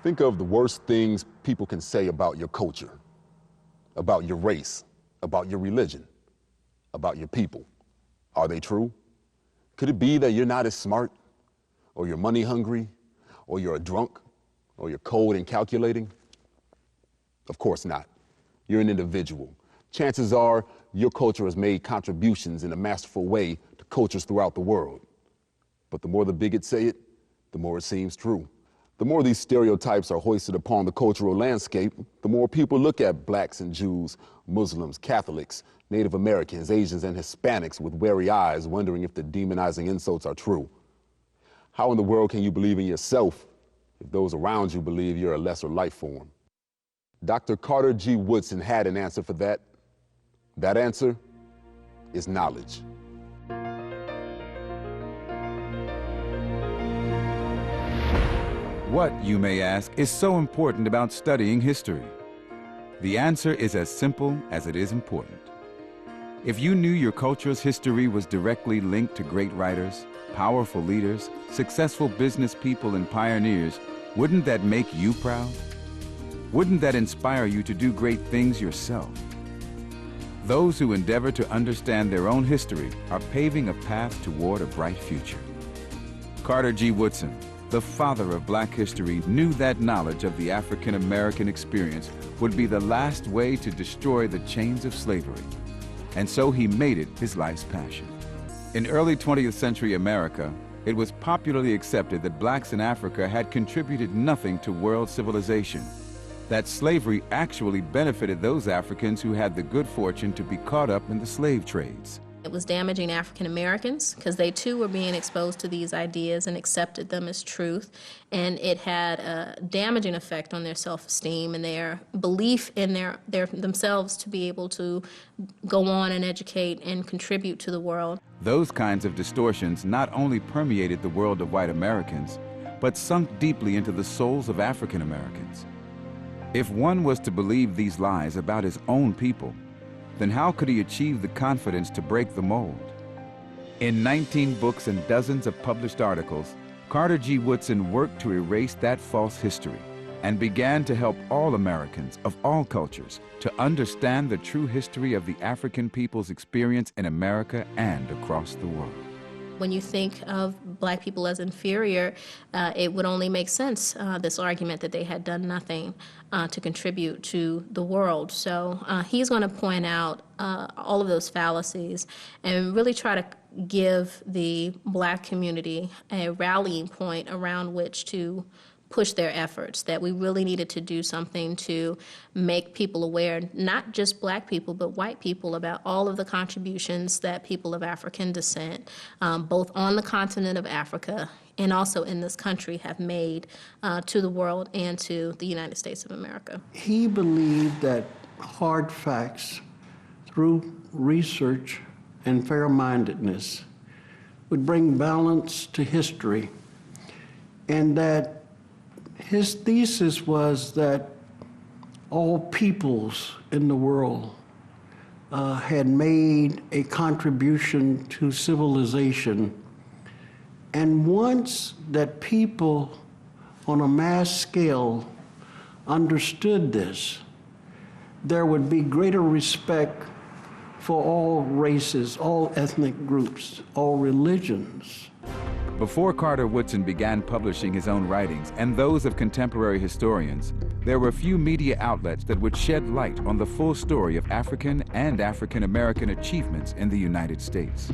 Think of the worst things people can say about your culture, about your race, about your religion, about your people. Are they true? Could it be that you're not as smart, or you're money hungry, or you're a drunk, or you're cold and calculating? Of course not. You're an individual. Chances are your culture has made contributions in a masterful way to cultures throughout the world. But the more the bigots say it, the more it seems true. The more these stereotypes are hoisted upon the cultural landscape, the more people look at blacks and Jews, Muslims, Catholics, Native Americans, Asians, and Hispanics with wary eyes, wondering if the demonizing insults are true. How in the world can you believe in yourself if those around you believe you're a lesser life form? Dr. Carter G. Woodson had an answer for that. That answer is knowledge. What, you may ask, is so important about studying history? The answer is as simple as it is important. If you knew your culture's history was directly linked to great writers, powerful leaders, successful business people, and pioneers, wouldn't that make you proud? Wouldn't that inspire you to do great things yourself? Those who endeavor to understand their own history are paving a path toward a bright future. Carter G. Woodson, the father of Black history, knew that knowledge of the African American experience would be the last way to destroy the chains of slavery. And so he made it his life's passion. In early 20th century America, it was popularly accepted that blacks in Africa had contributed nothing to world civilization, that slavery actually benefited those Africans who had the good fortune to be caught up in the slave trades. It was damaging African Americans because they too were being exposed to these ideas and accepted them as truth, and it had a damaging effect on their self-esteem and their belief in themselves to be able to go on and educate and contribute to the world. Those kinds of distortions not only permeated the world of white Americans, but sunk deeply into the souls of African Americans. If one was to believe these lies about his own people, then how could he achieve the confidence to break the mold? In 19 books and dozens of published articles, Carter G. Woodson worked to erase that false history and began to help all Americans of all cultures to understand the true history of the African people's experience in America and across the world. When you think of black people as inferior, it would only make sense, this argument that they had done nothing to contribute to the world. So he's going to point out all of those fallacies and really try to give the black community a rallying point around which to push their efforts, that we really needed to do something to make people aware, not just black people, but white people, about all of the contributions that people of African descent, both on the continent of Africa and also in this country, have made to the world and to the United States of America. He believed that hard facts, through research and fair-mindedness, would bring balance to history, and that his thesis was that all peoples in the world had made a contribution to civilization. And once that people on a mass scale understood this, there would be greater respect for all races, all ethnic groups, all religions. Before Carter Woodson began publishing his own writings and those of contemporary historians, there were few media outlets that would shed light on the full story of African and African American achievements in the United States.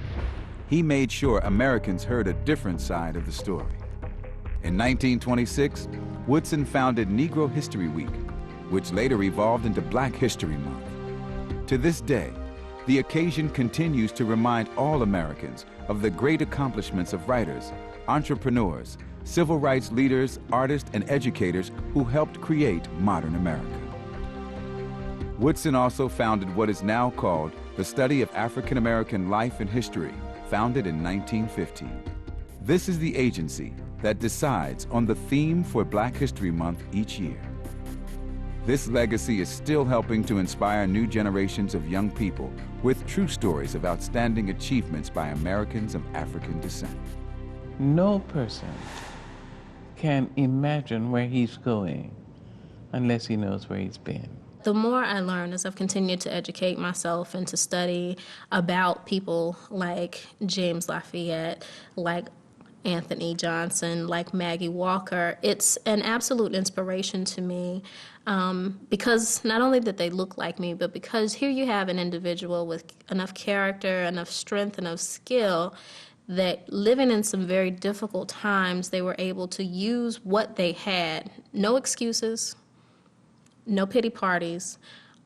He made sure Americans heard a different side of the story. In 1926, Woodson founded Negro History Week, which later evolved into Black History Month. To this day, the occasion continues to remind all Americans of the great accomplishments of writers, entrepreneurs, civil rights leaders, artists, and educators who helped create modern America. Woodson also founded what is now called the Study of African American Life and History, founded in 1915. This is the agency that decides on the theme for Black History Month each year. This legacy is still helping to inspire new generations of young people with true stories of outstanding achievements by Americans of African descent. No person can't imagine where he's going unless he knows where he's been. The more I learn as I've continued to educate myself and to study about people like James Lafayette, like Anthony Johnson, like Maggie Walker, it's an absolute inspiration to me because not only did they look like me, but because here you have an individual with enough character, enough strength, enough skill that living in some very difficult times, they were able to use what they had, no excuses, no pity parties,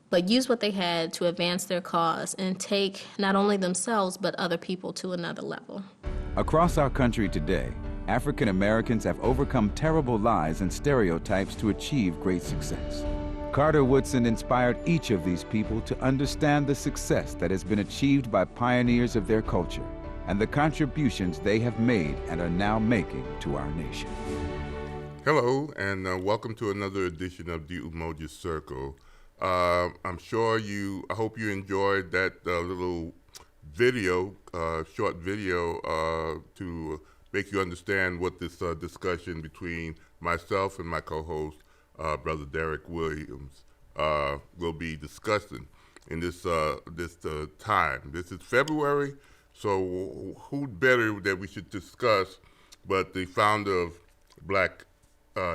but use what they had to advance their cause and take not only themselves, but other people to another level. Across our country today, African Americans have overcome terrible lies and stereotypes to achieve great success. Carter Woodson inspired each of these people to understand the success that has been achieved by pioneers of their culture and the contributions they have made and are now making to our nation. Hello, and welcome to another edition of the Umoja Circle. I hope you enjoyed that little video, short video, to make you understand what this discussion between myself and my co-host, Brother Derek Williams, will be discussing in this time. This is February, so who better that we should discuss but the founder of Black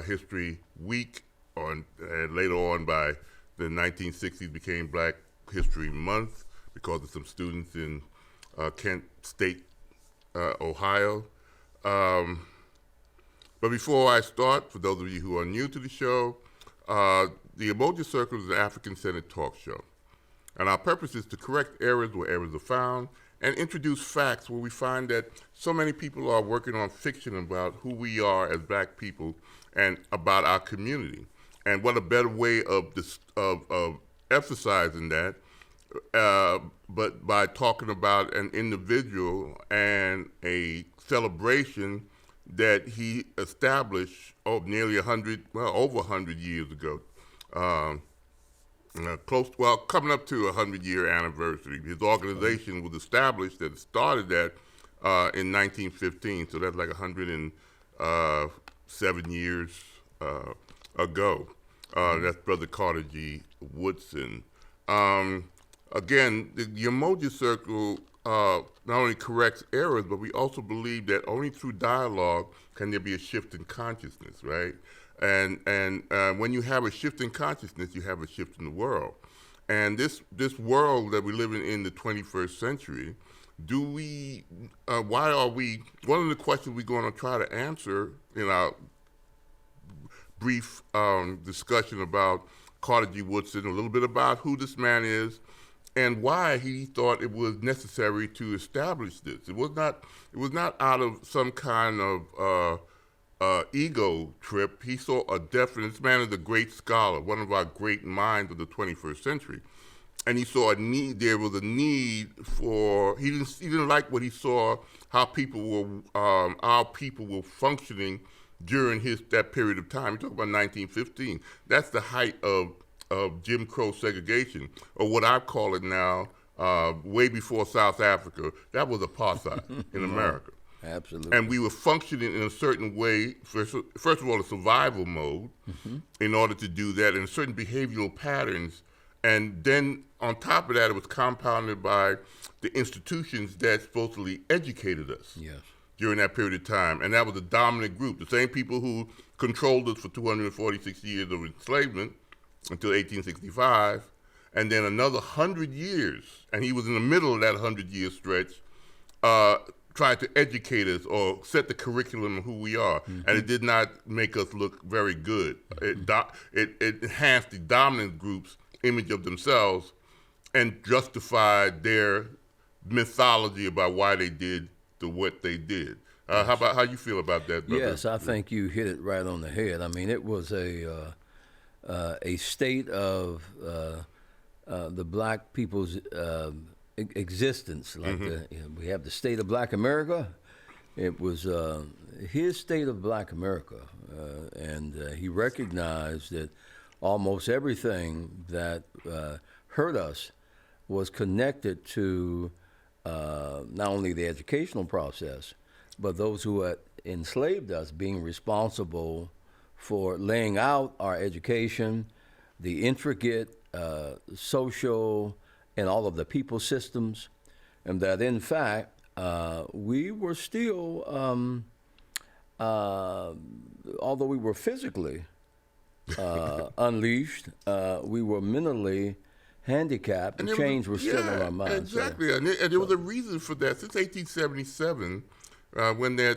History Week, and later on by the 1960s became Black History Month because of some students in Kent State, Ohio. But before I start, for those of you who are new to the show, the Umoja Circle is an African-centered talk show. And our purpose is to correct errors where errors are found and introduce facts where we find that so many people are working on fiction about who we are as Black people and about our community. And what a better way of emphasizing that, but by talking about an individual and a celebration that he established over 100 years ago. Coming up to a 100-year anniversary. His organization was established, that started that in 1915, so that's like 107 years ago. That's Brother Carter G. Woodson. Again, the Umoja Circle not only corrects errors, but we also believe that only through dialogue can there be a shift in consciousness, right? And when you have a shift in consciousness, you have a shift in the world. And this world that we live in the 21st century, one of the questions we're going to try to answer in our brief discussion about Carter G. Woodson, a little bit about who this man is and why he thought it was necessary to establish this. It was not out of some kind of ego trip. He saw a definite, this man is a great scholar, one of our great minds of the 21st century. And he saw a need, there was a need for, he didn't like what he saw, how our people were functioning during that period of time. He talked about 1915. That's the height of Jim Crow segregation, or what I call it now, way before South Africa. That was apartheid in America. Absolutely. And we were functioning in a certain way, first of all, a survival mode, in order to do that, and certain behavioral patterns. And then on top of that, it was compounded by the institutions that supposedly educated us during that period of time. And that was the dominant group, the same people who controlled us for 246 years of enslavement until 1865, and then another 100 years, and he was in the middle of that 100-year stretch, tried to educate us or set the curriculum of who we are, and it did not make us look very good. It enhanced the dominant group's image of themselves and justified their mythology about why they did what they did. How you feel about that, brother? Yes, I think you hit it right on the head. I mean, it was a state of the Black people's existence. Like we have the state of Black America. It was his state of Black America, and he recognized that almost everything that hurt us was connected to not only the educational process, but those who had enslaved us being responsible for laying out our education, the intricate social and all of the people systems, and that in fact we were still, although we were physically unleashed, we were mentally handicapped. The change was still in our minds. Exactly, and there was a reason for that. Since 1877, when they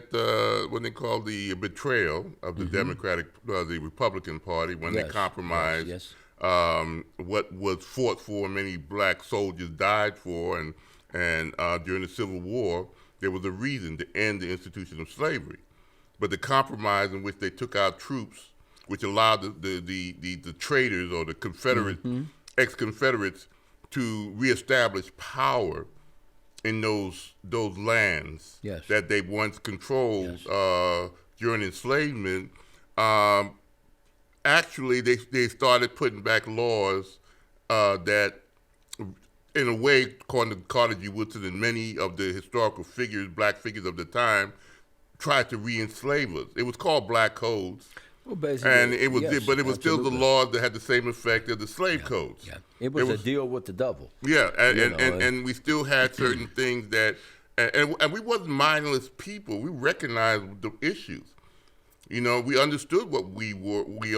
called the betrayal of the the Republican Party, when they compromised what was fought for, many black soldiers died for, and during the Civil War, there was a reason to end the institution of slavery. But the compromise in which they took out troops, which allowed the traitors or the Confederate ex-Confederates to reestablish power in those lands that they once controlled during enslavement. Actually, they started putting back laws that, in a way, according to Carter G. Woodson and many of the historical figures, black figures of the time, tried to re-enslave us. It was called black codes. Well, basically, and it was, but it was still the absolutely. laws that had the same effect as the slave codes. Yeah. It was a deal with the devil. Yeah, and we still had certain things that, and we wasn't mindless people. We recognized the issues. You know, we understood what who we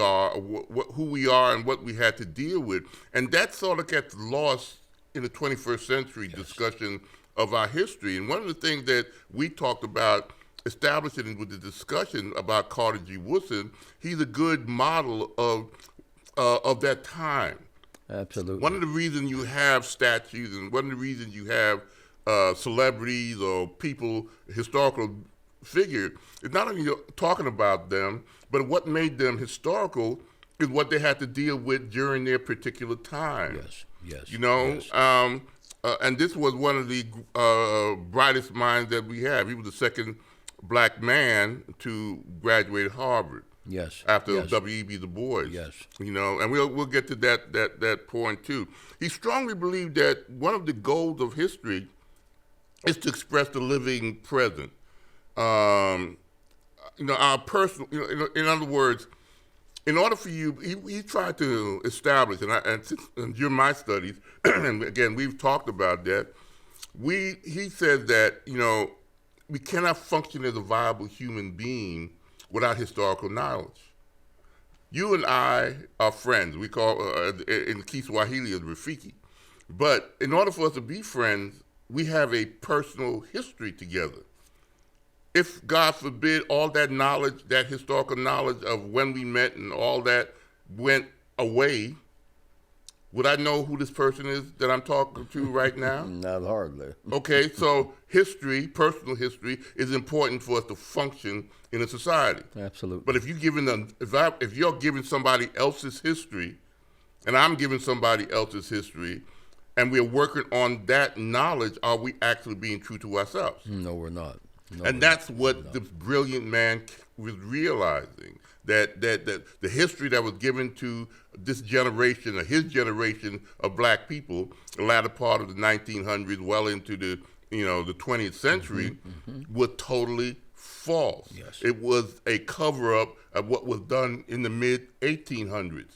are, and what we had to deal with, and that sort of gets lost in the 21st century discussion of our history. And one of the things that we talked about establishing with the discussion about Carter G. Woodson, he's a good model of that time. Absolutely. One of the reasons you have statues, and one of the reasons you have celebrities or people, historical figure, is not only talking about them, but what made them historical is what they had to deal with during their particular time. Yes. You know, and this was one of the brightest minds that we have. He was the second black man to graduate Harvard. After W.E.B. Du Bois. You know, and we'll get to that point too. He strongly believed that one of the goals of history is to express the living present. You know, our personal. You know, in other words, in order for you, he tried to establish, and during my studies, and again we've talked about that. He said that, you know, we cannot function as a viable human being without historical knowledge. You and I are friends. We call, in Kiswahili, as Rafiki. But in order for us to be friends, we have a personal history together. If, God forbid, all that knowledge, that historical knowledge of when we met and all that went away, would I know who this person is that I'm talking to right now? Not hardly. Okay, so history, personal history, is important for us to function in a society. Absolutely. But if you're giving somebody else's history, and I'm giving somebody else's history, and we're working on that knowledge, are we actually being true to ourselves? No, we're not. And that's what this brilliant man was realizing, that the history that was given to this generation, or his generation of black people, the latter part of the 1900s, well into the 20th century, was totally false. It was a cover-up of what was done in the mid-1800s.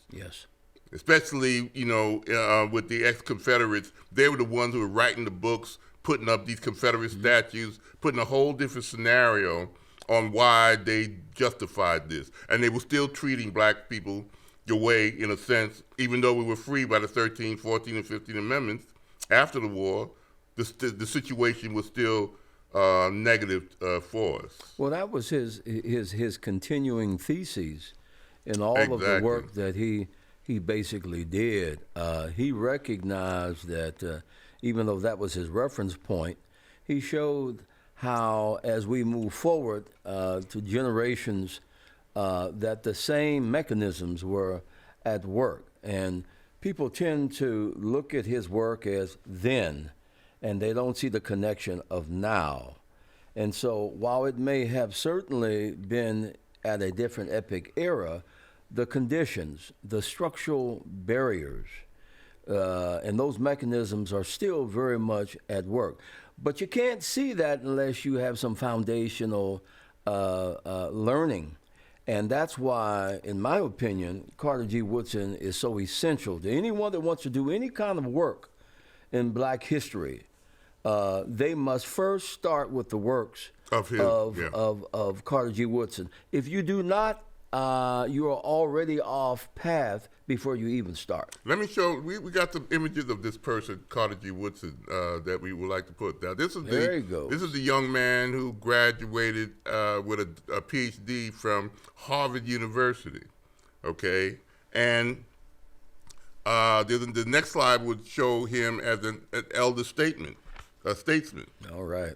Especially, with the ex-Confederates. They were the ones who were writing the books, putting up these Confederate statues, putting a whole different scenario on why they justified this. And they were still treating black people the way, in a sense, even though we were free by the 13th, 14th, and 15th Amendments, after the war, the situation was still negative for us. Well, that was his continuing thesis in all of the work that he basically did. He recognized that even though that was his reference point, he showed how, as we move forward to generations, that the same mechanisms were at work. And people tend to look at his work as then, and they don't see the connection of now. And so while it may have certainly been at a different epic era, the conditions, the structural barriers And those mechanisms are still very much at work. But you can't see that unless you have some foundational learning. And that's why, in my opinion, Carter G. Woodson is so essential to anyone that wants to do any kind of work in black history. They must first start with the works of Carter G. Woodson. If you do not, you are already off path before you even start. Let me show. We got some images of this person, Carter G. Woodson, that we would like to put down. This is the young man who graduated with a PhD from Harvard University. Okay, and the next slide would show him as an elder statesman. All right.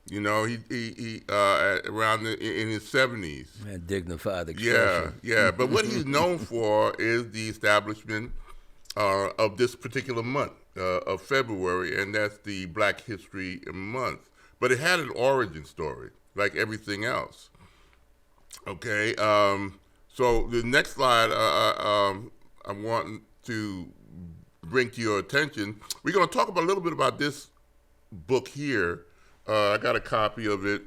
You know, he around in his 70s. And dignified expression. Yeah. But what he's known for is the establishment of this particular month of February, and that's the Black History Month. But it had an origin story, like everything else. Okay. So the next slide, I want to bring to your attention. We're going to talk about a little bit about this book here. I got a copy of it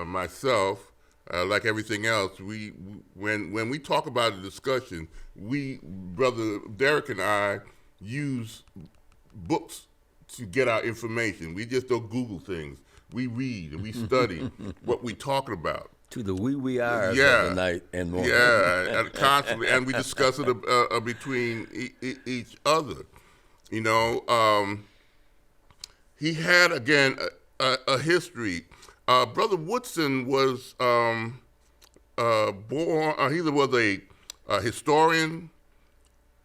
myself. Like everything else, when we talk about a discussion, Brother Derek and I use books to get our information. We just don't Google things. We read and we study what we're talking about. To the wee hours of the night and morning. Yeah, and constantly, and we discuss it between each other. You know, he had, again, a history. Brother Woodson was born, he was a historian,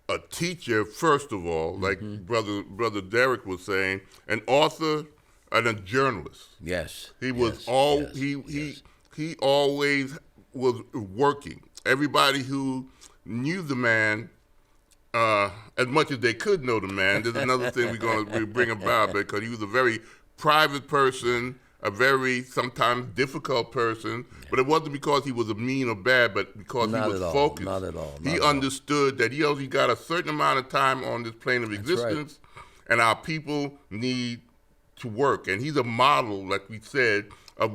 a teacher, first of all, like Brother Derek was saying, an author, and a journalist. Yes. He was he always was working. Everybody who knew the man, as much as they could know the man, there's another thing we're going to bring about, because he was a very private person, a very sometimes difficult person, but it wasn't because he was a mean or bad, but because he was focused. Not at all. He understood that he only got a certain amount of time on this plane of existence, and our people need to work. And he's a model, like we said, of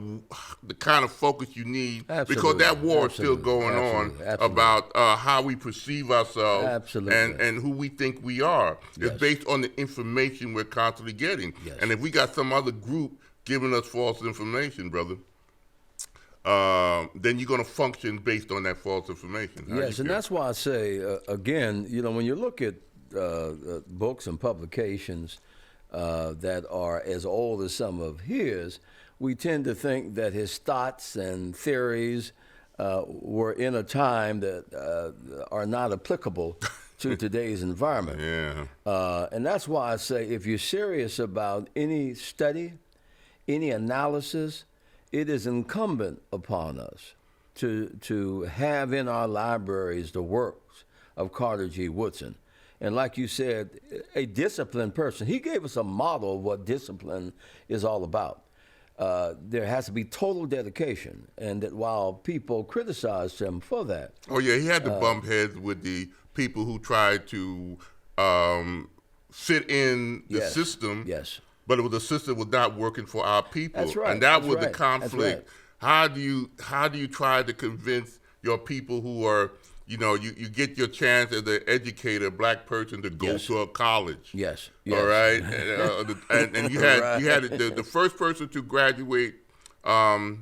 the kind of focus you need, because that war is still going on about how we perceive ourselves and who we think we are. It's based on the information we're constantly getting. And if we got some other group giving us false information, brother, then you're going to function based on that false information. Yes, and that's why I say, again, you know, when you look at books and publications that are as old as some of his, we tend to think that his thoughts and theories were in a time that are not applicable to today's environment. And that's why I say, if you're serious about any study, any analysis, it is incumbent upon us to have in our libraries the works of Carter G. Woodson. And like you said, a disciplined person. He gave us a model of what discipline is all about. There has to be total dedication, and that while people criticized him for that. Oh yeah, he had to bump heads with the people who tried to fit in the system. Yes. But the system was not working for our people. That's right. And that was the conflict. How do you try to convince your people who are, you know, you get your chance as an educator, black person, to go to a college. Yes. All right. And you had the first person to graduate Harvard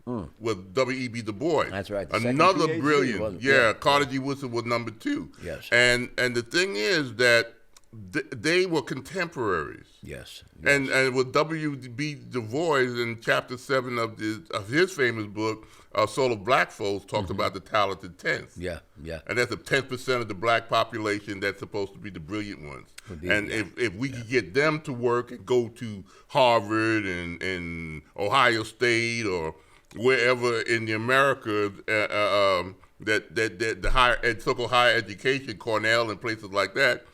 was W.E.B. Du Bois. That's right. Another brilliant. Carter G. Woodson was number 2. Yes. And the thing is that they were contemporaries. Yes. And with W.B. Du Bois in chapter 7 of his famous book, Soul of Black Folks, talks about the talented 10th. Yeah. And that's the 10% of the black population that's supposed to be the brilliant ones. And if we could get them to work and go to Harvard and Ohio State or wherever in the America that the higher so-called higher education, Cornell and places like that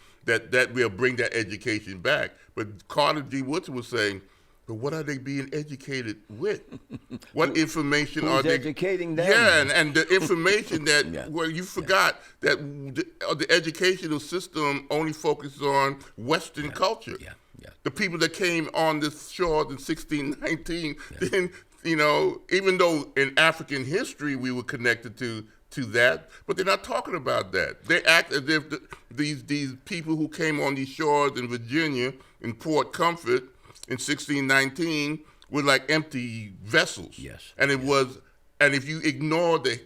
will bring that education back. But Carter G. Woodson was saying, But what are they being educated with? What information are Who's they educating them? Yeah, and the information that Yeah. well, you forgot that the educational system only focuses on Western culture. Yeah. The people that came on this shore in 1619, then even though in African history we were connected to that, but they're not talking about that. They act as if these people who came on these shores in Virginia, in Port Comfort, in 1619 were like empty vessels. Yes. And it was, and if you ignore the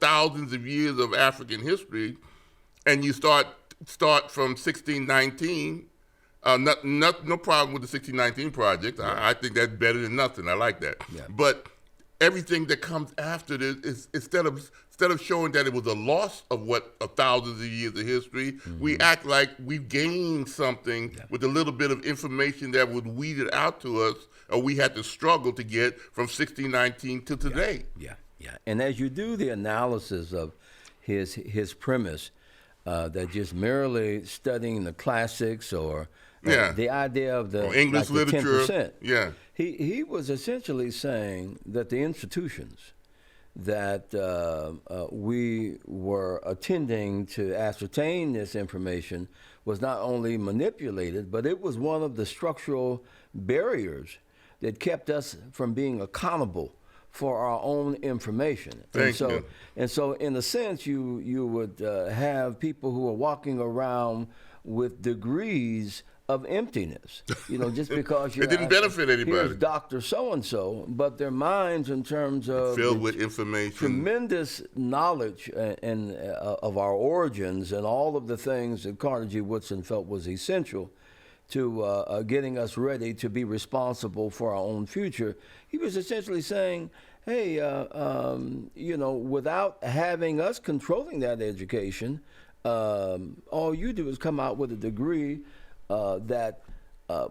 thousands of years of African history, and you start from 1619, no problem with the 1619 project. Yeah. I think that's better than nothing. I like that. Yeah. But everything that comes after this is instead of showing that it was a loss of thousands of years of history, we act like we've gained something with a little bit of information that was weeded out to us, or we had to struggle to get from 1619 to today. Yeah. And as you do the analysis of his premise, that just merely studying the classics or the idea of the English literature, 10%, he was essentially saying that the institutions that we were attending to ascertain this information was not only manipulated, but it was one of the structural barriers that kept us from being accountable for our own information. Thank you. And so in a sense, you would have people who are walking around with degrees of emptiness, just because it didn't benefit anybody. Here's Dr. So-and-so, but their minds in terms of filled with information, tremendous knowledge and of our origins and all of the things that Carter G. Woodson felt was essential to getting us ready to be responsible for our own future. He was essentially saying, hey, without having us controlling that education, all you do is come out with a degree that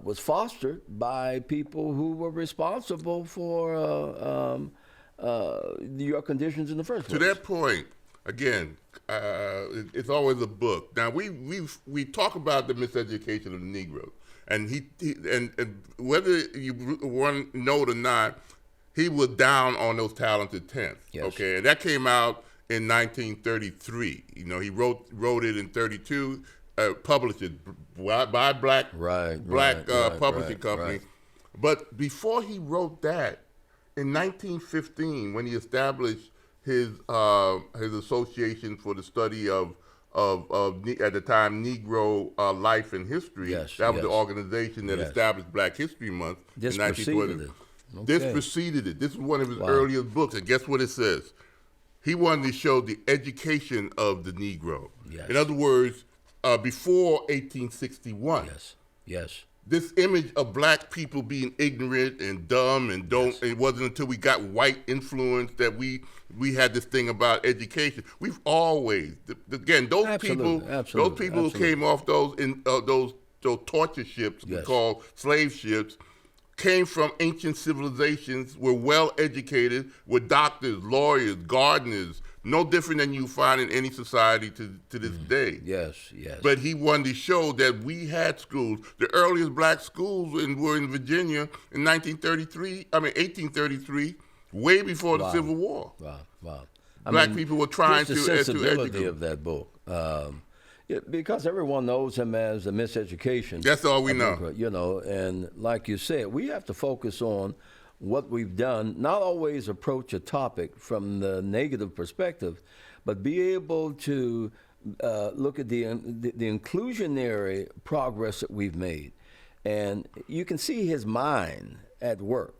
was fostered by people who were responsible for your conditions in the first place. To that point, again, it's always a book. Now we talk about the miseducation of the Negro, and he whether you want to know it or not, he was down on those talented tenths. Yes. Okay, and that came out in 1933. He wrote it in 32. Published it by black publishing company. Right. But before he wrote that, in 1915, when he established his association for the study of at the time Negro life and history, that was the organization that established Black History Month This in 1920. Okay. This preceded it. This is one of his earliest books, and guess what it says? He wanted to show the education of the Negro. Yes. In other words, before 1861. Yes. This image of black people being ignorant and dumb and it wasn't until we got white influence that we had this thing about education. We've always, again, those people who came off those torture ships we call slave ships, came from ancient civilizations, were well educated, were doctors, lawyers, gardeners, no different than you find in any society to this day. Yes. But he wanted to show that we had schools. The earliest black schools were in Virginia in 1833, way before the Civil War. Wow. Black people were trying the to sensibility educate. of that book. Because everyone knows him as a miseducation. That's all we know. And like you said, we have to focus on what we've done, not always approach a topic from the negative perspective, but be able to look at the inclusionary progress that we've made. And you can see his mind at work,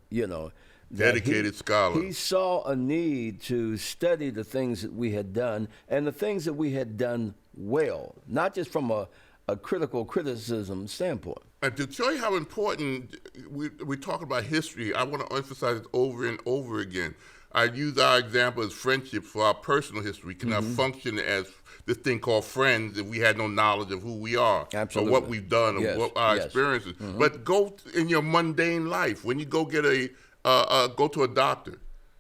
Dedicated scholar. He saw a need to study the things that we had done and the things that we had done well, not just from a critical criticism standpoint. And to show you how important we talk about history, I want to emphasize it over and over again. I use our example as friendship for our personal history. We cannot function as this thing called friends if we had no knowledge of who we are, Absolutely. or what we've done, or what our experiences. But go in your mundane life, when you go get go to a doctor,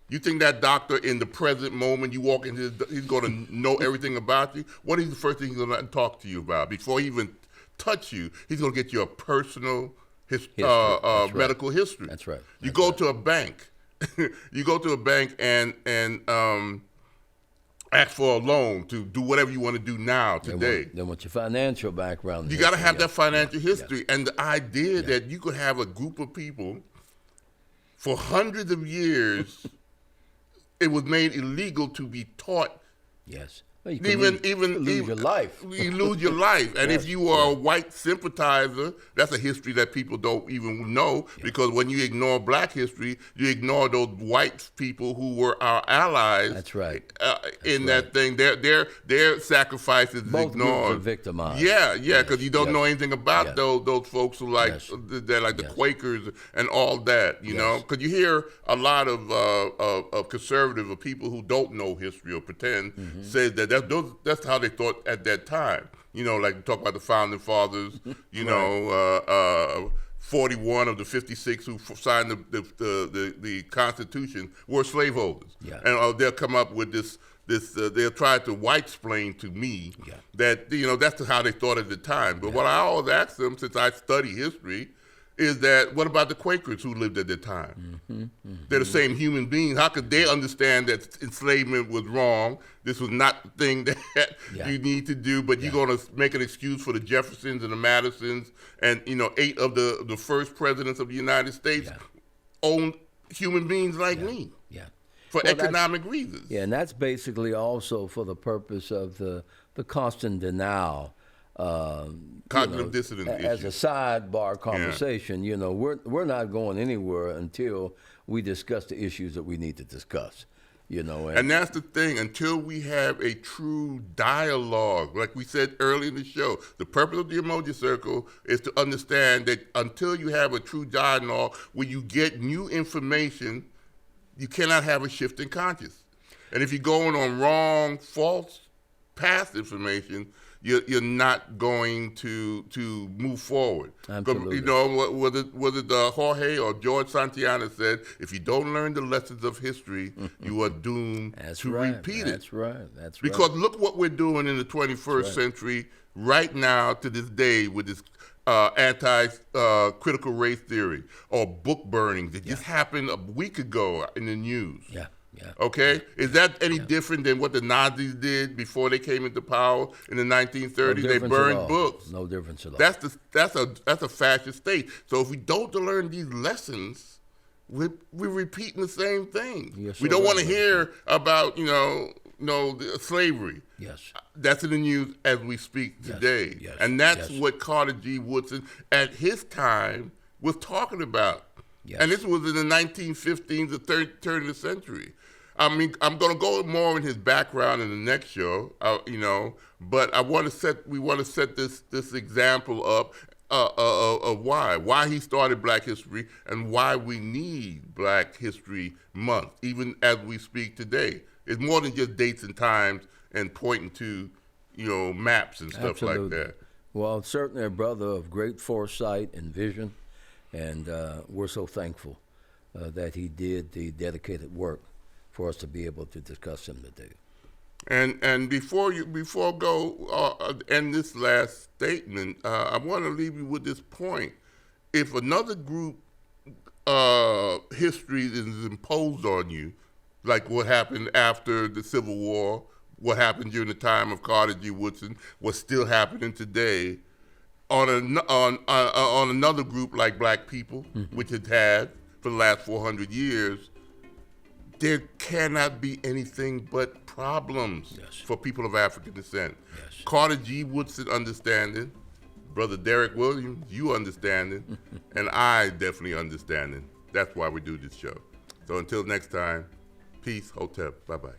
you think that doctor in the present moment you walk into, he's going to know everything about you? What is the first thing he's going to talk to you about? Before he even touch you, he's going to get your personal medical history. That's right. You go to a bank. You go to a bank and ask for a loan to do whatever you want to do now, today. They want your financial background. You got to have that financial history. And the idea that you could have a group of people for hundreds of years, it was made illegal to be taught. Yes. Well, you lose your life. You lose your life. And if you are a white sympathizer, that's a history that people don't even know, because when you ignore black history, you ignore those white people who were our allies. That's right. That thing. Their sacrifices Both ignored. groups are victimized. Yeah, because you don't know anything about those folks who they're like the Quakers and all that, you know? Because you hear a lot of conservative or people who don't know history or pretend say that that's how they thought at that time. You know, like talk about the founding fathers. You know, 41 of the 56 who signed the Constitution were slaveholders. Yeah. And they'll come up with this. They'll try to white-splain to me that that's how they thought at the time. But what I always ask them, since I study history, is that what about the Quakers who lived at the time? They're the same human beings. How could they understand that enslavement was wrong? This was not the thing that you need to do, but you're going to make an excuse for the Jeffersons and the Madisons and 8 of the first presidents of the United States owned human beings like me for economic reasons. Yeah, and that's basically also for the purpose of the constant denial. Cognitive dissonance as a sidebar conversation. We're not going anywhere until we discuss the issues that we need to discuss. And that's the thing. Until we have a true dialogue, like we said early in the show, the purpose of the Umoja Circle is to understand that until you have a true dialogue where you get new information, you cannot have a shift in conscience. And if you're going on wrong, false, past information, you're not going to move forward. Absolutely. Was it Jorge or George Santayana said, if you don't learn the lessons of history, you are doomed to repeat it. That's right. Because look what we're doing in the 21st century right now to this day with this anti-critical race theory or book burnings that just happened a week ago in the news. Yeah. Okay? Is that any different than what the Nazis did before they came into power in the 1930s? They burned books. No difference at all. That's a fascist state. So if we don't learn these lessons, we're repeating the same thing. We don't want to hear about slavery. Yes. That's in the news as we speak today. Yes. And that's what Carter G. Woodson at his time was talking about. Yes. And this was in the 1915s, the turn of the century. I mean, I'm going to go more in his background in the next show, but we want to set this example up of why he started Black History and why we need Black History Month, even as we speak today. It's more than just dates and times and pointing to, maps and stuff like that. Well, certainly a brother of great foresight and vision, and we're so thankful that he did the dedicated work for us to be able to discuss him today. And before I go end this last statement, I want to leave you with this point. If another group history is imposed on you, like what happened after the Civil War, what happened during the time of Carter G. Woodson, what's still happening today, on another group like Black people, which it had for the last 400 years, there cannot be anything but problems for people of African descent. Yes. Carter G. Woodson understanding, Brother Derek Williams, you understanding, and I definitely understanding. That's why we do this show. So until next time, peace, hotep, bye-bye.